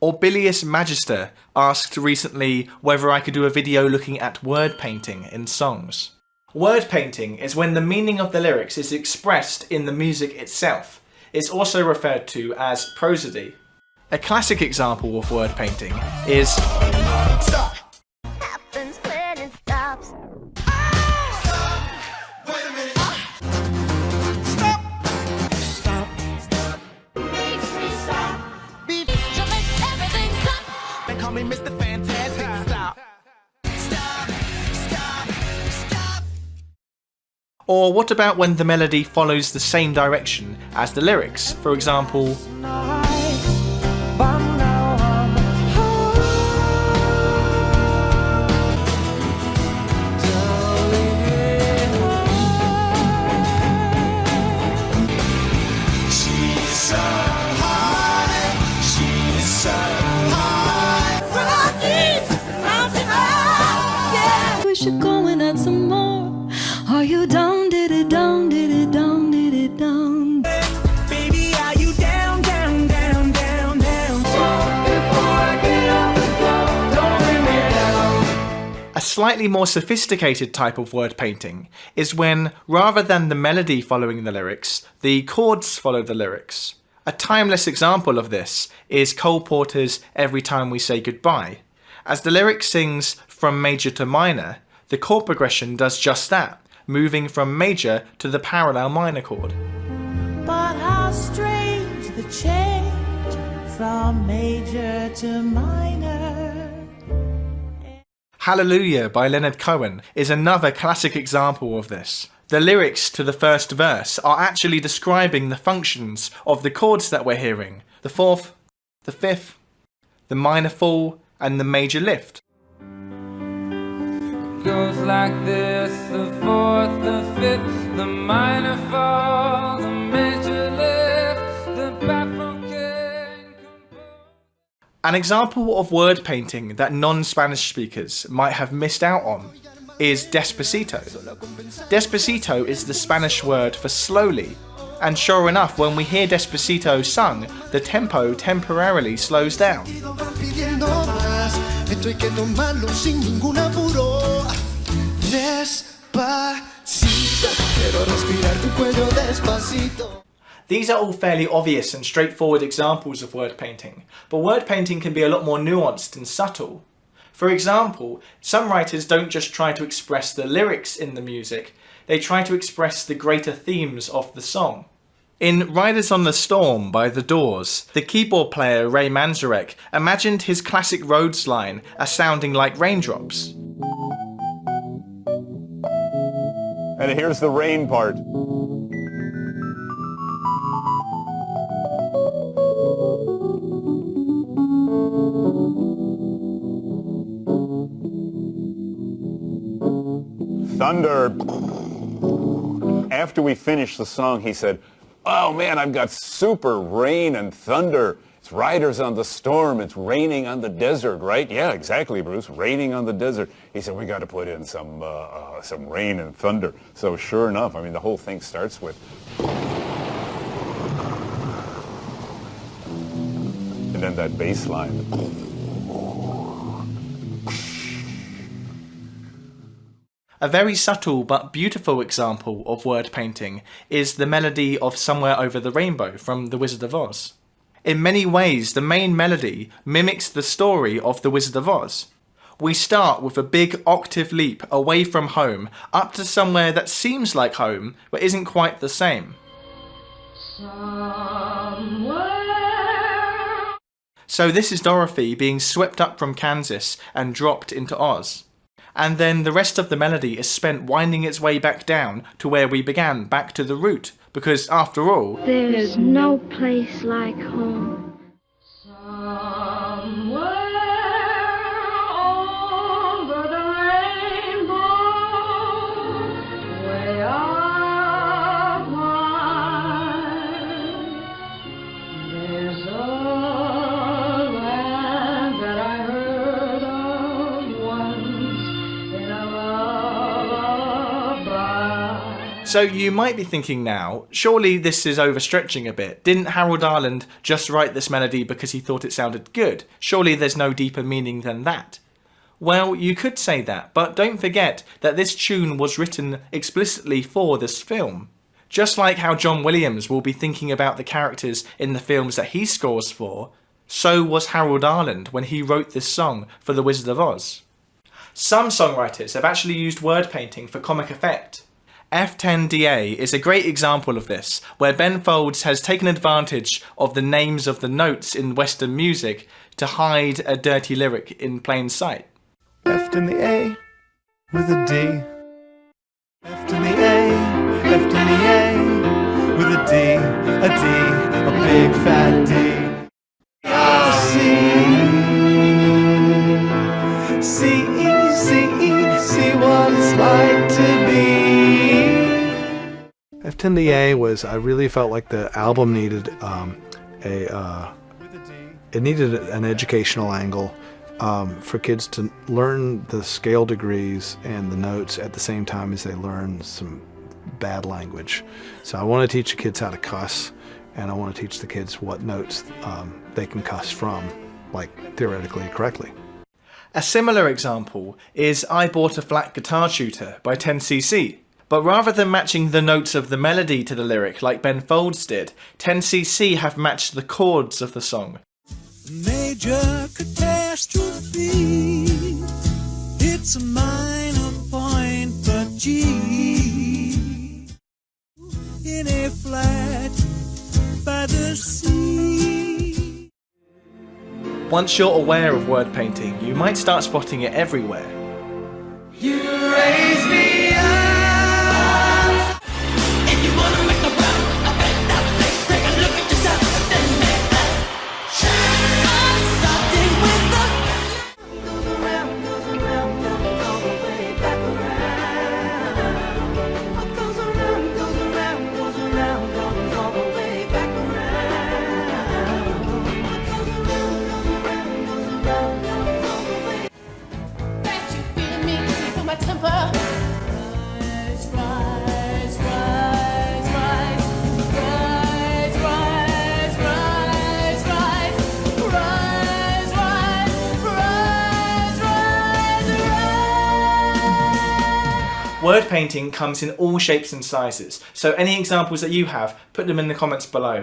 Or Bilious Magister asked recently whether I could do a video looking at word painting in songs. Word painting is when the meaning of the lyrics is expressed in the music itself. It's also referred to as prosody. A classic example of word painting is Stop. Happens when it stops. Stop. Wait a minute. Stop. Stop. Stop. Makes me stop. Beat. You make everything stop. They call me Mr. Fantastic. Stop. Stop. Stop. Stop. Or what about when the melody follows the same direction as the lyrics? For example, you're going on some more. Are you down, did it down, did it down, did it down? Baby, are you down, down, down, down, down? Before I get off the floor, don't bring me down. A slightly more sophisticated type of word painting is when, rather than the melody following the lyrics, the chords follow the lyrics. A timeless example of this is Cole Porter's Every Time We Say Goodbye. As the lyric sings from major to minor, the chord progression does just that, moving from major to the parallel minor chord. But how strange the change from major to minor. Hallelujah by Leonard Cohen is another classic example of this. The lyrics to the first verse are actually describing the functions of the chords that we're hearing: the fourth, the fifth, the minor fall, and the major lift. Goes like this: the fourth, the fifth, the minor fall, the major lift, the baffled king. An example of word painting that non-Spanish speakers might have missed out on is Despacito. Despacito is the Spanish word for slowly, and sure enough, when we hear Despacito sung, the tempo temporarily slows down. These are all fairly obvious and straightforward examples of word painting, but word painting can be a lot more nuanced and subtle. For example, some writers don't just try to express the lyrics in the music, they try to express the greater themes of the song. In Riders on the Storm by The Doors, the keyboard player Ray Manzarek imagined his classic Rhodes line as sounding like raindrops. And here's the rain part. Thunder. After we finished the song, he said, "Oh man, I've got super rain and thunder. It's Riders on the Storm. It's raining on the desert, right?" "Yeah, exactly, Bruce. Raining on the desert." He said, "We got to put in some rain and thunder." So sure enough, I mean, the whole thing starts with, and then that bass line. A very subtle but beautiful example of word painting is the melody of Somewhere Over the Rainbow from The Wizard of Oz. In many ways, the main melody mimics the story of The Wizard of Oz. We start with a big octave leap away from home, up to somewhere that seems like home, but isn't quite the same. Somewhere. So this is Dorothy being swept up from Kansas and dropped into Oz. And then the rest of the melody is spent winding its way back down to where we began, back to the root, because after all, there's no place like home. Somewhere over the rainbow, way up high, there's a land that I heard of once in a lullaby. So you might be thinking now, surely this is overstretching a bit. Didn't Harold Arlen just write this melody because he thought it sounded good? Surely there's no deeper meaning than that. Well, you could say that, but don't forget that this tune was written explicitly for this film. Just like how John Williams will be thinking about the characters in the films that he scores for, so was Harold Arlen when he wrote this song for The Wizard of Oz. Some songwriters have actually used word painting for comic effect. F10DA is a great example of this, where Ben Folds has taken advantage of the names of the notes in Western music to hide a dirty lyric in plain sight. F in the A with a D. F in the A, F in the A with a D, a big fat D. See what it's like to be. F10DA was, I really felt like the album needed it needed an educational angle for kids to learn the scale degrees and the notes at the same time as they learn some bad language. So I want to teach the kids how to cuss, and I want to teach the kids what notes they can cuss from, like theoretically correctly. A similar example is I Bought a Flat Guitar Tutor by 10cc. But rather than matching the notes of the melody to the lyric like Ben Folds did, 10cc have matched the chords of the song. Major catastrophe. It's a minor point, but G in a flat by the sea. Once you're aware of word painting, you might start spotting it everywhere. You raise me up, and you wanna make the world a better place. Take a look at yourself and then make that shine. Starting with the goes around, goes all the way back around. What goes around, goes around, goes around, goes all the way back around. What goes around, goes around, goes around, goes all the way. That you feel me for my temper. Rise, rise, rise, rise, rise, rise, rise, rise, rise, rise, rise. Word painting comes in all shapes and sizes, so any examples that you have, put them in the comments below.